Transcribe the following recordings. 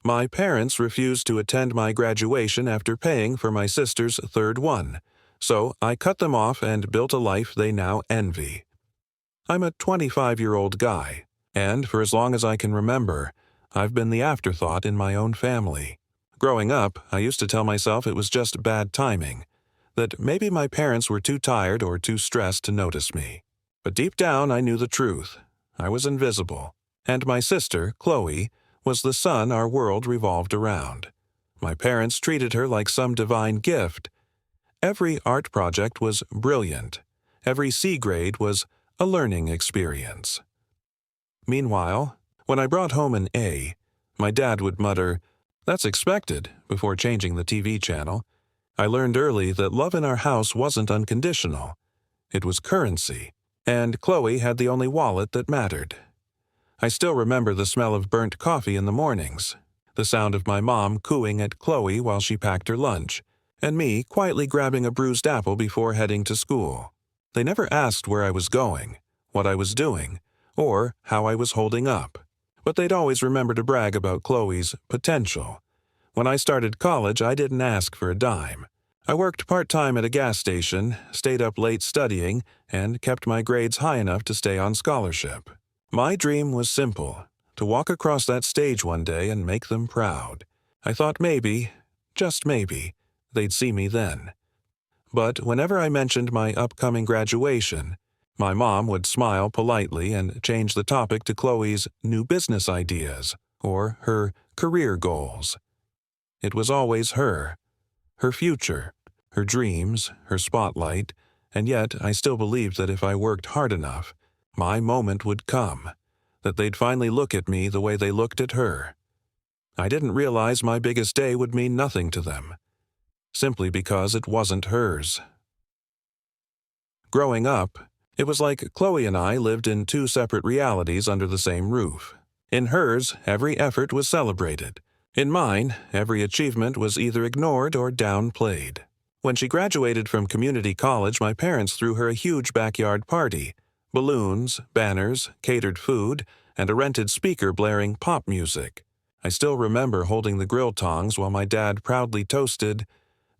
My parents refused to attend my graduation after paying for my sister's third one, so I cut them off and built a life they now envy. I'm a 25-year-old guy, and for as long as I can remember, I've been the afterthought in my own family. Growing up, I used to tell myself it was just bad timing, that maybe my parents were too tired or too stressed to notice me. But deep down, I knew the truth. I was invisible, and my sister, Chloe, was the sun our world revolved around. My parents treated her like some divine gift. Every art project was brilliant. Every C grade was a learning experience. Meanwhile, when I brought home an A, my dad would mutter, "That's expected," before changing the TV channel. I learned early that love in our house wasn't unconditional. It was currency, and Chloe had the only wallet that mattered. I still remember the smell of burnt coffee in the mornings, the sound of my mom cooing at Chloe while she packed her lunch, and me quietly grabbing a bruised apple before heading to school. They never asked where I was going, what I was doing, or how I was holding up, but they'd always remember to brag about Chloe's potential. When I started college, I didn't ask for a dime. I worked part-time at a gas station, stayed up late studying, and kept my grades high enough to stay on scholarship. My dream was simple, to walk across that stage one day and make them proud. I thought maybe, just maybe, they'd see me then. But whenever I mentioned my upcoming graduation, my mom would smile politely and change the topic to Chloe's new business ideas or her career goals. It was always her future, her dreams, her spotlight, and yet I still believed that if I worked hard enough, my moment would come, that they'd finally look at me the way they looked at her. I didn't realize my biggest day would mean nothing to them, simply because it wasn't hers. Growing up, it was like Chloe and I lived in two separate realities under the same roof. In hers, every effort was celebrated. In mine, every achievement was either ignored or downplayed. When she graduated from community college, my parents threw her a huge backyard party. Balloons, banners, catered food, and a rented speaker blaring pop music. I still remember holding the grill tongs while my dad proudly toasted,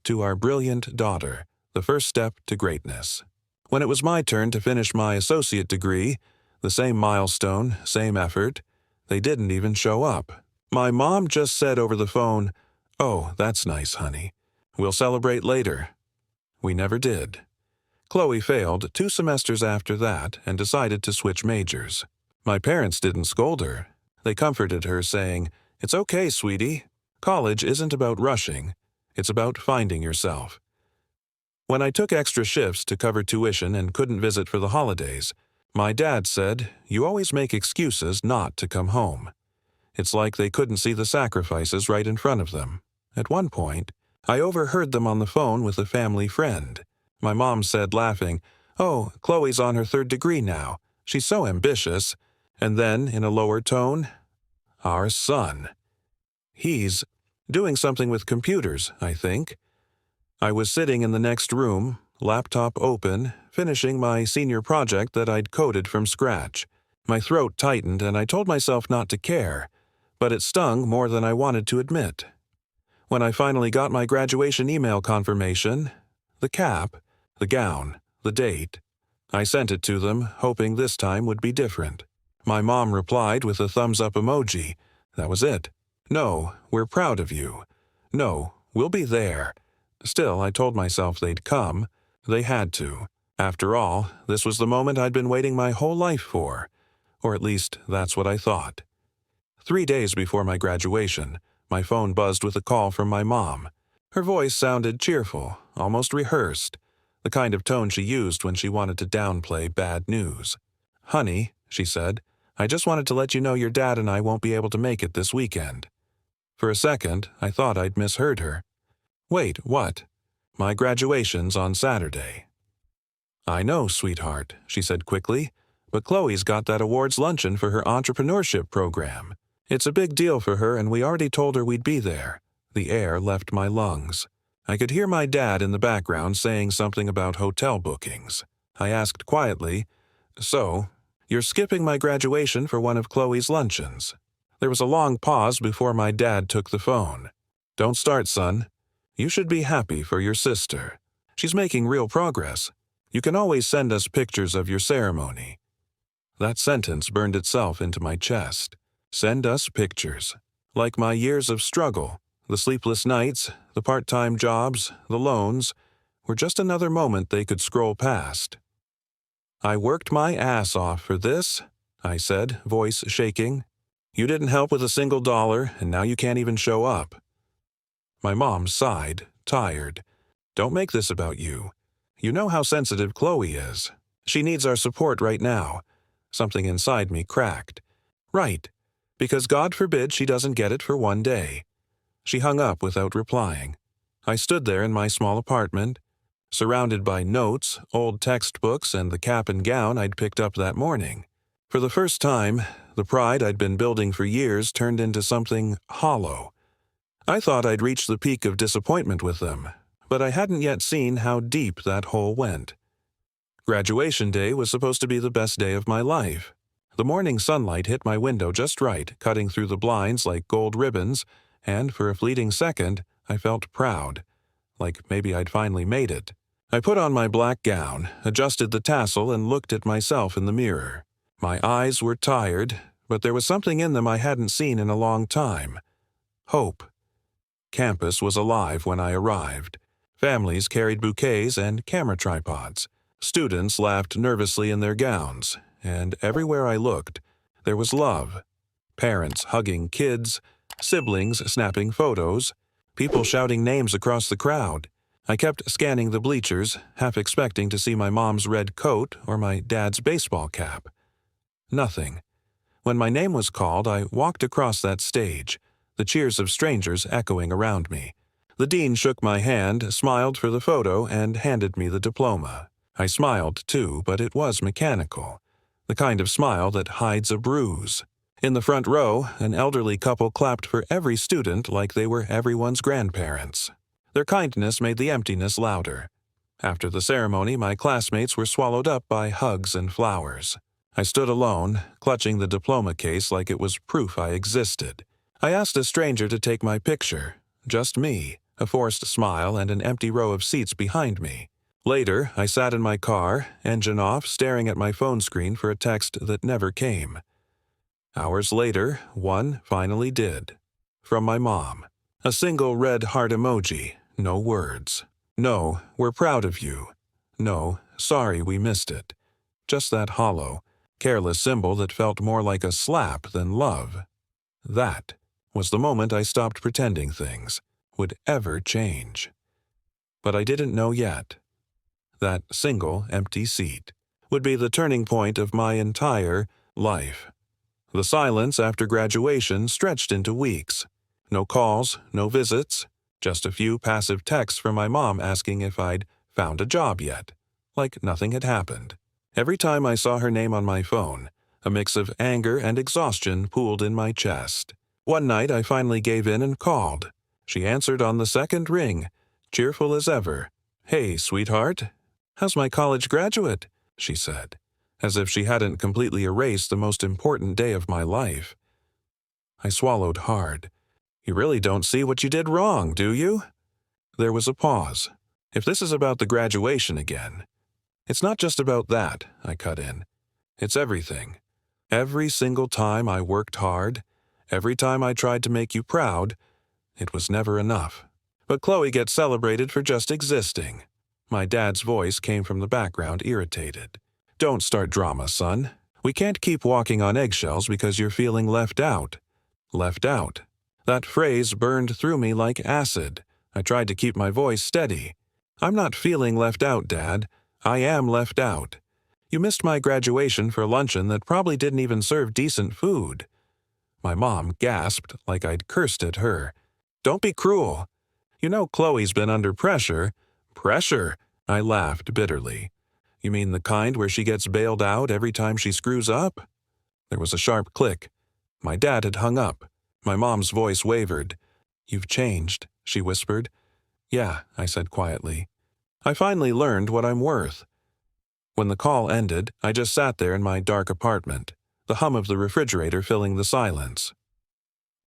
"To our brilliant daughter, the first step to greatness." When it was my turn to finish my associate degree, the same milestone, same effort, they didn't even show up. My mom just said over the phone, "Oh, that's nice, honey. We'll celebrate later." We never did. Chloe failed 2 semesters after that and decided to switch majors. My parents didn't scold her. They comforted her, saying, "It's okay, sweetie. College isn't about rushing. It's about finding yourself." When I took extra shifts to cover tuition and couldn't visit for the holidays, my dad said, "You always make excuses not to come home." It's like they couldn't see the sacrifices right in front of them. At one point, I overheard them on the phone with a family friend. My mom said, laughing, "Oh, Chloe's on her 3rd degree now. She's so ambitious." And then, in a lower tone, "Our son. He's doing something with computers, I think." I was sitting in the next room, laptop open, finishing my senior project that I'd coded from scratch. My throat tightened and I told myself not to care, but it stung more than I wanted to admit. When I finally got my graduation email confirmation, the cap, the gown, the date, I sent it to them, hoping this time would be different. My mom replied with a thumbs-up emoji. That was it. "No, we're proud of you. No, we'll be there." Still, I told myself they'd come. They had to. After all, this was the moment I'd been waiting my whole life for. Or at least, that's what I thought. 3 days before my graduation, my phone buzzed with a call from my mom. Her voice sounded cheerful, almost rehearsed, the kind of tone she used when she wanted to downplay bad news. "Honey," she said, "I just wanted to let you know your dad and I won't be able to make it this weekend." For a second, I thought I'd misheard her. "Wait, what?" "My graduation's on Saturday." "I know, sweetheart," she said quickly, "but Chloe's got that awards luncheon for her entrepreneurship program. It's a big deal for her and we already told her we'd be there." The air left my lungs. I could hear my dad in the background saying something about hotel bookings. I asked quietly, "So, you're skipping my graduation for one of Chloe's luncheons?" There was a long pause before my dad took the phone. "Don't start, son. You should be happy for your sister. She's making real progress. You can always send us pictures of your ceremony." That sentence burned itself into my chest. Send us pictures. Like my years of struggle, the sleepless nights, the part-time jobs, the loans, were just another moment they could scroll past. "I worked my ass off for this," I said, voice shaking. "You didn't help with a single dollar, and now you can't even show up." My mom sighed, tired. "Don't make this about you. You know how sensitive Chloe is. She needs our support right now." Something inside me cracked. Right, because God forbid she doesn't get it for one day. She hung up without replying. I stood there in my small apartment, surrounded by notes, old textbooks, and the cap and gown I'd picked up that morning. For the first time, the pride I'd been building for years turned into something hollow. I thought I'd reached the peak of disappointment with them, but I hadn't yet seen how deep that hole went. Graduation day was supposed to be the best day of my life. The morning sunlight hit my window just right, cutting through the blinds like gold ribbons, and for a fleeting second, I felt proud, like maybe I'd finally made it. I put on my black gown, adjusted the tassel, and looked at myself in the mirror. My eyes were tired, but there was something in them I hadn't seen in a long time. Hope. Campus was alive when I arrived. Families carried bouquets and camera tripods. Students laughed nervously in their gowns, and everywhere I looked, there was love. Parents hugging kids, siblings snapping photos, people shouting names across the crowd. I kept scanning the bleachers, half expecting to see my mom's red coat or my dad's baseball cap. Nothing. When my name was called, I walked across that stage, the cheers of strangers echoing around me. The dean shook my hand, smiled for the photo, and handed me the diploma. I smiled, too, but it was mechanical, the kind of smile that hides a bruise. In the front row, an elderly couple clapped for every student like they were everyone's grandparents. Their kindness made the emptiness louder. After the ceremony, my classmates were swallowed up by hugs and flowers. I stood alone, clutching the diploma case like it was proof I existed. I asked a stranger to take my picture. Just me, a forced smile, and an empty row of seats behind me. Later, I sat in my car, engine off, staring at my phone screen for a text that never came. Hours later, one finally did. From my mom. A single red heart emoji, no words. "No, we're proud of you." "No, sorry we missed it." Just that hollow, careless symbol that felt more like a slap than love. That was the moment I stopped pretending things would ever change. But I didn't know yet. That single empty seat would be the turning point of my entire life. The silence after graduation stretched into weeks. No calls, no visits, just a few passive texts from my mom asking if I'd found a job yet, like nothing had happened. Every time I saw her name on my phone, a mix of anger and exhaustion pooled in my chest. One night I finally gave in and called. She answered on the second ring, cheerful as ever. "Hey, sweetheart. How's my college graduate?" she said, as if she hadn't completely erased the most important day of my life. I swallowed hard. "You really don't see what you did wrong, do you?" There was a pause. "If this is about the graduation again." "It's not just about that," I cut in. "It's everything. Every single time I worked hard, every time I tried to make you proud, it was never enough. But Chloe gets celebrated for just existing." My dad's voice came from the background, irritated. "Don't start drama, son. We can't keep walking on eggshells because you're feeling left out." Left out. That phrase burned through me like acid. I tried to keep my voice steady. "I'm not feeling left out, Dad. I am left out. You missed my graduation for luncheon that probably didn't even serve decent food." My mom gasped like I'd cursed at her. "Don't be cruel. You know Chloe's been under pressure." "Pressure?" I laughed bitterly. "You mean the kind where she gets bailed out every time she screws up?" There was a sharp click. My dad had hung up. My mom's voice wavered. "You've changed," she whispered. "Yeah," I said quietly. "I finally learned what I'm worth." When the call ended, I just sat there in my dark apartment, the hum of the refrigerator filling the silence.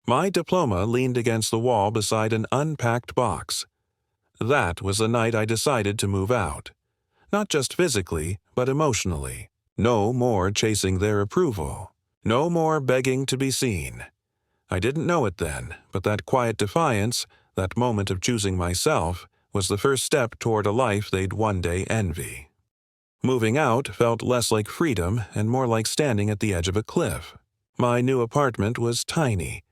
My diploma leaned against the wall beside an unpacked box. That was the night I decided to move out. Not just physically, but emotionally. No more chasing their approval. No more begging to be seen. I didn't know it then, but that quiet defiance, that moment of choosing myself, was the first step toward a life they'd one day envy. Moving out felt less like freedom and more like standing at the edge of a cliff. My new apartment was tiny.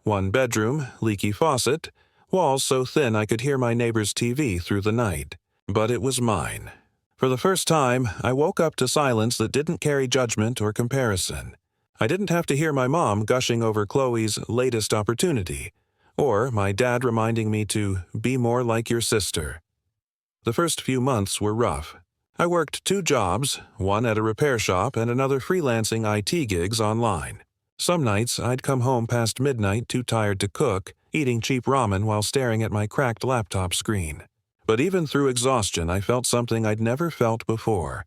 One bedroom, leaky faucet, walls so thin I could hear my neighbor's TV through the night. But it was mine. For the first time, I woke up to silence that didn't carry judgment or comparison. I didn't have to hear my mom gushing over Chloe's latest opportunity, or my dad reminding me to be more like your sister. The first few months were rough. I worked 2 jobs, one at a repair shop and another freelancing IT gigs online. Some nights I'd come home past midnight too tired to cook, eating cheap ramen while staring at my cracked laptop screen. But even through exhaustion, I felt something I'd never felt before.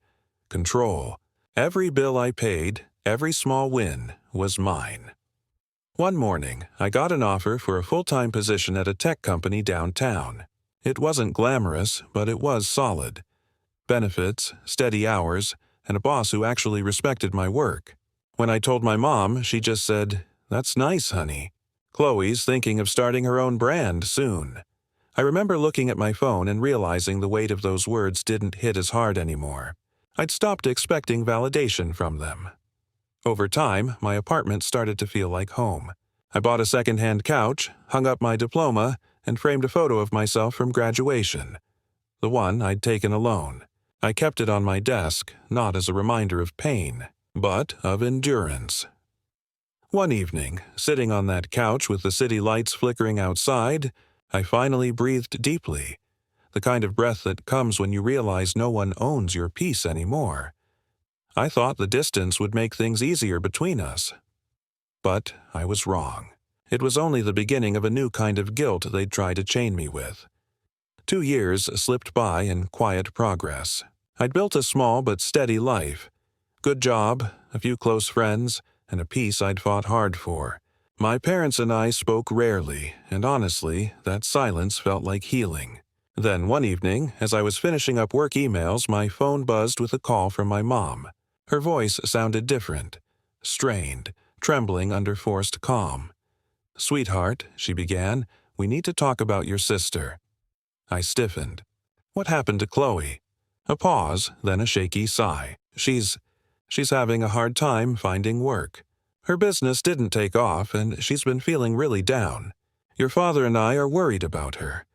Control. Every bill I paid, every small win, was mine. One morning, I got an offer for a full-time position at a tech company downtown. It wasn't glamorous, but it was solid. Benefits, steady hours, and a boss who actually respected my work. When I told my mom, she just said, "That's nice, honey. Chloe's thinking of starting her own brand soon." I remember looking at my phone and realizing the weight of those words didn't hit as hard anymore. I'd stopped expecting validation from them. Over time, my apartment started to feel like home. I bought a second-hand couch, hung up my diploma, and framed a photo of myself from graduation. The one I'd taken alone. I kept it on my desk, not as a reminder of pain, but of endurance. One evening, sitting on that couch with the city lights flickering outside, I finally breathed deeply, the kind of breath that comes when you realize no one owns your peace anymore. I thought the distance would make things easier between us. But I was wrong. It was only the beginning of a new kind of guilt they'd try to chain me with. 2 years slipped by in quiet progress. I'd built a small but steady life. Good job, a few close friends, and a peace I'd fought hard for. My parents and I spoke rarely, and honestly, that silence felt like healing. Then one evening, as I was finishing up work emails, my phone buzzed with a call from my mom. Her voice sounded different, strained, trembling under forced calm. "Sweetheart," she began, "we need to talk about your sister." I stiffened. "What happened to Chloe?" A pause, then a shaky sigh. She's having a hard time finding work. Her business didn't take off, and she's been feeling really down. Your father and I are worried about her."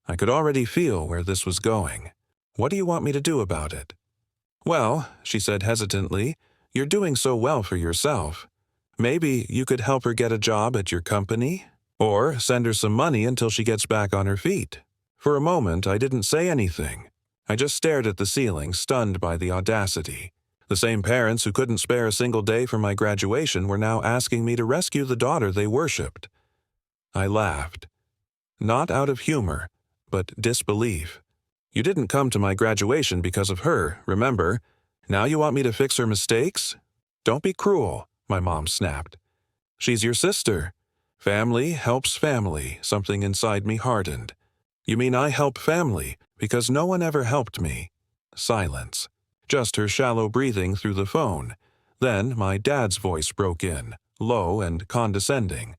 I could already feel where this was going. "What do you want me to do about it?" "Well," she said hesitantly, "you're doing so well for yourself. Maybe you could help her get a job at your company? Or send her some money until she gets back on her feet." For a moment, I didn't say anything. I just stared at the ceiling, stunned by the audacity. The same parents who couldn't spare a single day for my graduation were now asking me to rescue the daughter they worshipped. I laughed. Not out of humor, but disbelief. "You didn't come to my graduation because of her, remember? Now you want me to fix her mistakes? Don't be cruel," my mom snapped. "She's your sister. Family helps family," something inside me hardened. "You mean I help family because no one ever helped me?" Silence. Just her shallow breathing through the phone. Then my dad's voice broke in, low and condescending.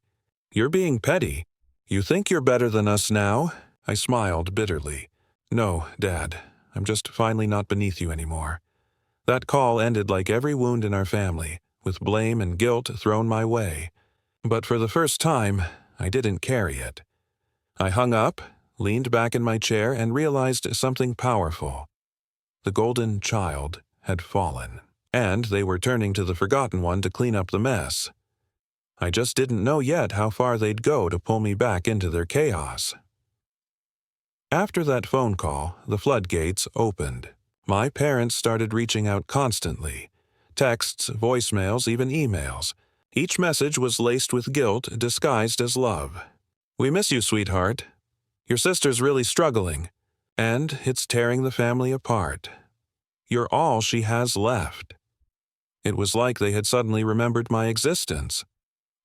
"You're being petty. You think you're better than us now?" I smiled bitterly. "No, Dad. I'm just finally not beneath you anymore." That call ended like every wound in our family, with blame and guilt thrown my way. But for the first time, I didn't carry it. I hung up, leaned back in my chair, and realized something powerful. The golden child had fallen, and they were turning to the forgotten one to clean up the mess. I just didn't know yet how far they'd go to pull me back into their chaos. After that phone call, the floodgates opened. My parents started reaching out constantly. Texts, voicemails, even emails. Each message was laced with guilt disguised as love. "We miss you, sweetheart. Your sister's really struggling, and it's tearing the family apart. You're all she has left." It was like they had suddenly remembered my existence.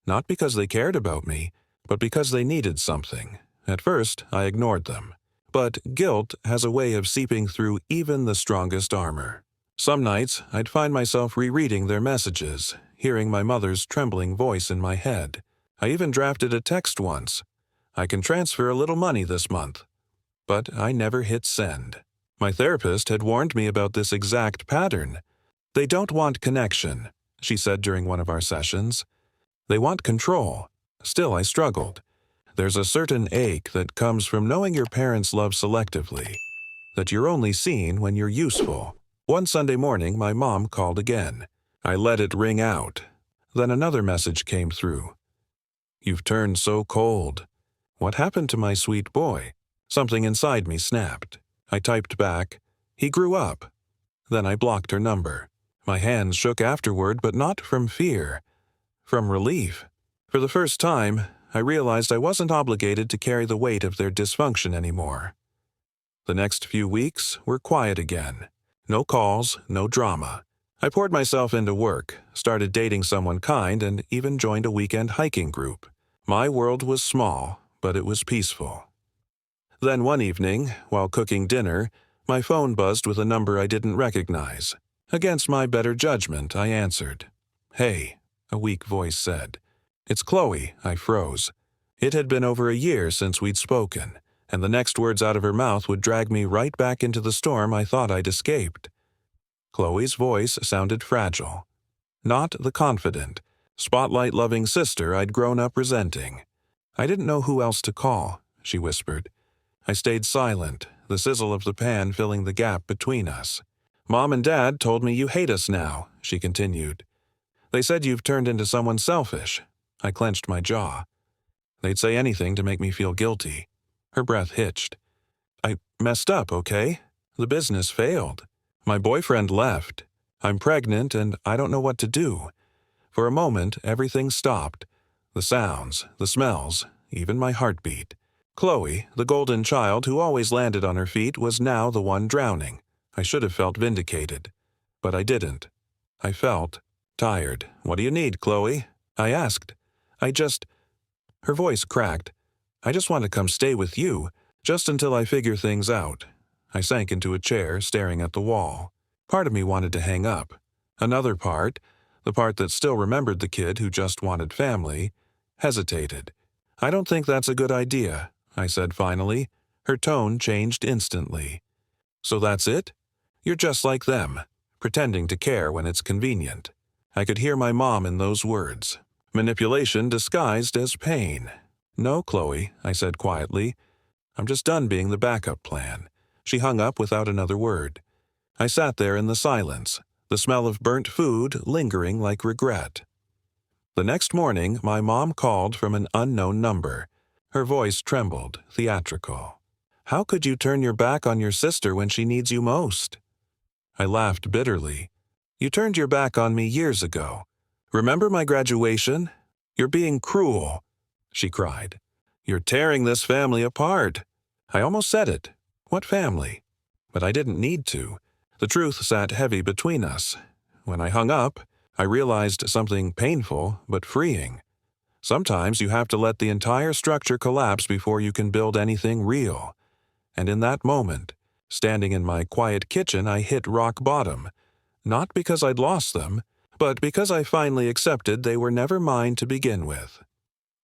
Not because they cared about me, but because they needed something. At first, I ignored them. But guilt has a way of seeping through even the strongest armor. Some nights, I'd find myself rereading their messages, hearing my mother's trembling voice in my head. I even drafted a text once. "I can transfer a little money this month." But I never hit send. My therapist had warned me about this exact pattern. "They don't want connection," she said during one of our sessions. "They want control." Still, I struggled. There's a certain ache that comes from knowing your parents love selectively, that you're only seen when you're useful. One Sunday morning, my mom called again. I let it ring out. Then another message came through. "You've turned so cold." What happened to my sweet boy? Something inside me snapped. I typed back, "He grew up." Then I blocked her number. My hands shook afterward, but not from fear, from relief. For the first time, I realized I wasn't obligated to carry the weight of their dysfunction anymore. The next few weeks were quiet again. No calls, no drama. I poured myself into work, started dating someone kind, and even joined a weekend hiking group. My world was small, but it was peaceful. Then one evening, while cooking dinner, my phone buzzed with a number I didn't recognize. Against my better judgment, I answered. "Hey," a weak voice said. "It's Chloe," I froze. It had been over a year since we'd spoken, and the next words out of her mouth would drag me right back into the storm I thought I'd escaped. Chloe's voice sounded fragile. Not the confident, spotlight-loving sister I'd grown up resenting. "I didn't know who else to call," she whispered. I stayed silent, the sizzle of the pan filling the gap between us. "Mom and Dad told me you hate us now," she continued. "They said you've turned into someone selfish." I clenched my jaw. They'd say anything to make me feel guilty. Her breath hitched. "I messed up, okay? The business failed. My boyfriend left. I'm pregnant and I don't know what to do." For a moment, everything stopped. The sounds, the smells, even my heartbeat. Chloe, the golden child who always landed on her feet, was now the one drowning. I should have felt vindicated. But I didn't. I felt tired. "What do you need, Chloe?" I asked. Her voice cracked. "I just want to come stay with you, just until I figure things out." I sank into a chair, staring at the wall. Part of me wanted to hang up. Another part, the part that still remembered the kid who just wanted family, hesitated. "I don't think that's a good idea," I said finally. Her tone changed instantly. "So that's it? You're just like them, pretending to care when it's convenient." I could hear my mom in those words. Manipulation disguised as pain. "No, Chloe," I said quietly. "I'm just done being the backup plan." She hung up without another word. I sat there in the silence, the smell of burnt food lingering like regret. The next morning, my mom called from an unknown number. Her voice trembled, theatrical. "How could you turn your back on your sister when she needs you most?" I laughed bitterly. "You turned your back on me years ago. Remember my graduation? You're being cruel," she cried. "You're tearing this family apart." I almost said it. What family? But I didn't need to. The truth sat heavy between us. When I hung up, I realized something painful but freeing. Sometimes you have to let the entire structure collapse before you can build anything real. And in that moment, standing in my quiet kitchen, I hit rock bottom. Not because I'd lost them, but because I finally accepted they were never mine to begin with.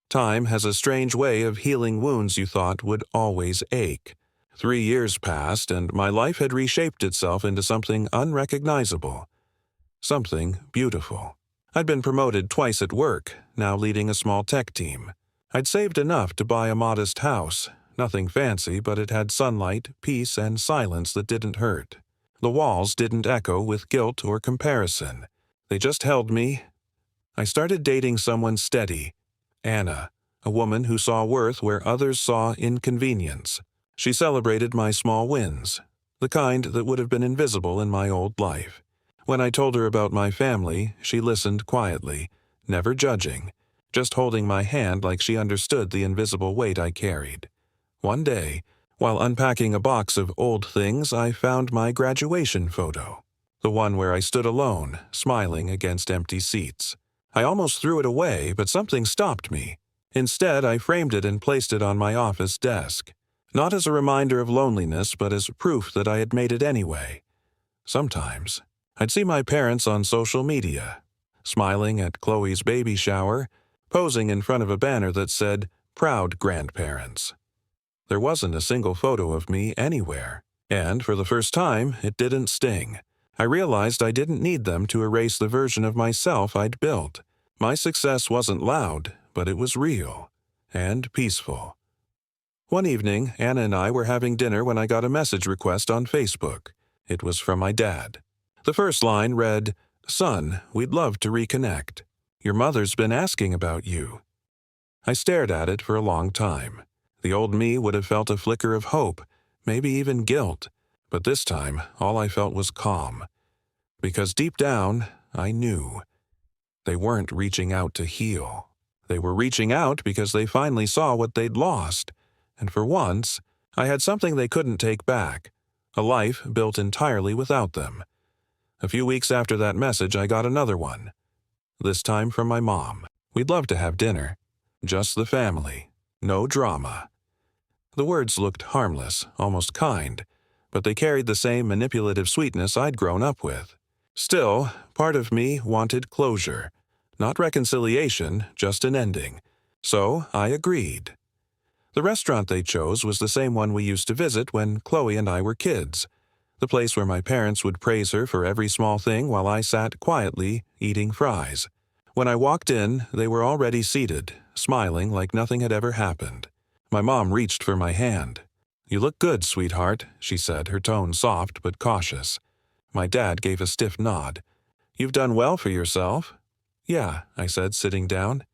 Time has a strange way of healing wounds you thought would always ache. 3 years passed, and my life had reshaped itself into something unrecognizable. Something beautiful. I'd been promoted twice at work, now leading a small tech team. I'd saved enough to buy a modest house. Nothing fancy, but it had sunlight, peace, and silence that didn't hurt. The walls didn't echo with guilt or comparison. They just held me. I started dating someone steady. Anna, a woman who saw worth where others saw inconvenience. She celebrated my small wins, the kind that would have been invisible in my old life. When I told her about my family, she listened quietly, never judging, just holding my hand like she understood the invisible weight I carried. One day, while unpacking a box of old things, I found my graduation photo, the one where I stood alone, smiling against empty seats. I almost threw it away, but something stopped me. Instead, I framed it and placed it on my office desk. Not as a reminder of loneliness, but as proof that I had made it anyway. Sometimes, I'd see my parents on social media, smiling at Chloe's baby shower, posing in front of a banner that said, "Proud Grandparents." There wasn't a single photo of me anywhere, and for the first time, it didn't sting. I realized I didn't need them to erase the version of myself I'd built. My success wasn't loud, but it was real and peaceful. One evening, Anna and I were having dinner when I got a message request on Facebook. It was from my dad. The first line read, "Son, we'd love to reconnect. Your mother's been asking about you." I stared at it for a long time. The old me would have felt a flicker of hope, maybe even guilt, but this time all I felt was calm. Because deep down, I knew. They weren't reaching out to heal. They were reaching out because they finally saw what they'd lost. And for once, I had something they couldn't take back, a life built entirely without them. A few weeks after that message, I got another one. This time from my mom. We'd love to have dinner. Just the family. No drama. The words looked harmless, almost kind, but they carried the same manipulative sweetness I'd grown up with. Still, part of me wanted closure. Not reconciliation, just an ending. So I agreed. The restaurant they chose was the same one we used to visit when Chloe and I were kids. The place where my parents would praise her for every small thing while I sat quietly, eating fries. When I walked in, they were already seated, smiling like nothing had ever happened. My mom reached for my hand. "You look good, sweetheart," she said, her tone soft but cautious. My dad gave a stiff nod. "You've done well for yourself." "Yeah," I said, sitting down.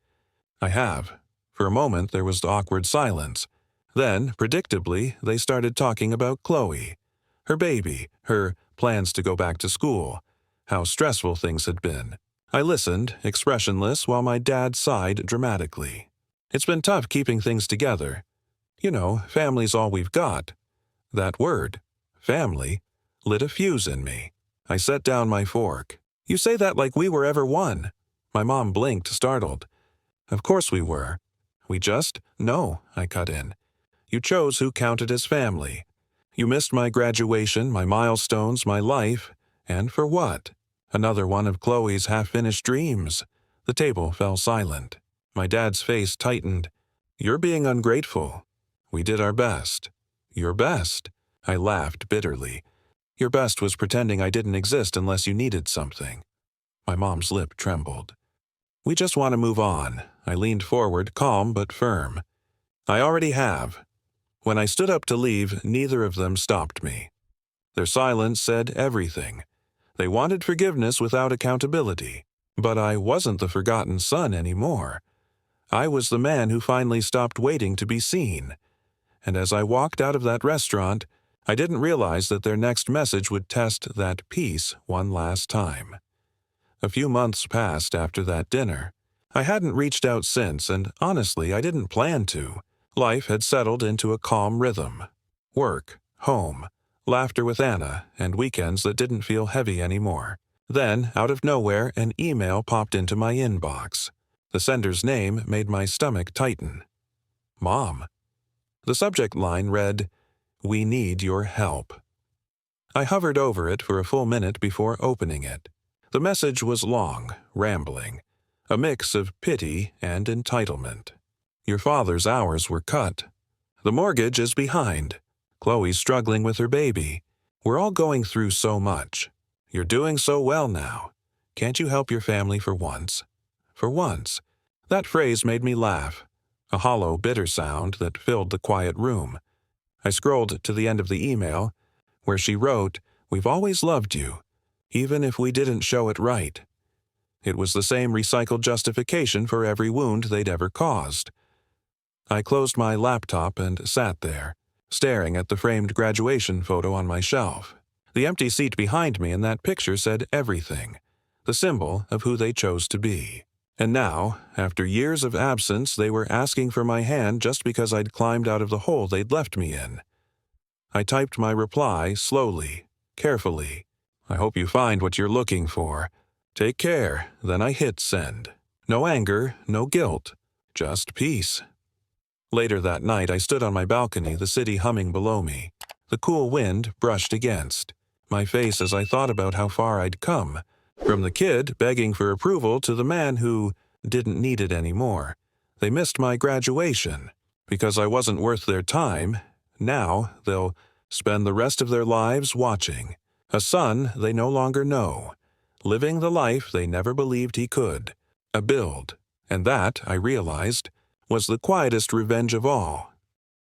"I have." For a moment, there was awkward silence. Then, predictably, they started talking about Chloe, her baby, her plans to go back to school, how stressful things had been. I listened, expressionless, while my dad sighed dramatically. "It's been tough keeping things together. You know, family's all we've got." That word, family, lit a fuse in me. I set down my fork. "You say that like we were ever one." My mom blinked, startled. "Of course we were. No," I cut in. "You chose who counted as family. You missed my graduation, my milestones, my life, and for what? Another one of Chloe's half-finished dreams." The table fell silent. My dad's face tightened. "You're being ungrateful. We did our best." "Your best?" I laughed bitterly. "Your best was pretending I didn't exist unless you needed something." My mom's lip trembled. "We just want to move on." I leaned forward, calm but firm. "I already have." When I stood up to leave, neither of them stopped me. Their silence said everything. They wanted forgiveness without accountability. But I wasn't the forgotten son anymore. I was the man who finally stopped waiting to be seen. And as I walked out of that restaurant, I didn't realize that their next message would test that peace one last time. A few months passed after that dinner. I hadn't reached out since, and honestly, I didn't plan to. Life had settled into a calm rhythm. Work, home, laughter with Anna, and weekends that didn't feel heavy anymore. Then, out of nowhere, an email popped into my inbox. The sender's name made my stomach tighten. Mom. The subject line read, "We need your help." I hovered over it for a full minute before opening it. The message was long, rambling, a mix of pity and entitlement. "Your father's hours were cut. The mortgage is behind. Chloe's struggling with her baby. We're all going through so much. You're doing so well now. Can't you help your family for once?" For once. That phrase made me laugh, a hollow, bitter sound that filled the quiet room. I scrolled to the end of the email, where she wrote, "We've always loved you, even if we didn't show it right." It was the same recycled justification for every wound they'd ever caused. I closed my laptop and sat there, staring at the framed graduation photo on my shelf. The empty seat behind me in that picture said everything, the symbol of who they chose to be. And now, after years of absence, they were asking for my hand just because I'd climbed out of the hole they'd left me in. I typed my reply slowly, carefully. "I hope you find what you're looking for. Take care." Then I hit send. No anger, no guilt, just peace. Later that night, I stood on my balcony, the city humming below me. The cool wind brushed against my face as I thought about how far I'd come, from the kid begging for approval to the man who didn't need it anymore. They missed my graduation because I wasn't worth their time. Now they'll spend the rest of their lives watching a son they no longer know, living the life they never believed he could, a build. And that, I realized, was the quietest revenge of all.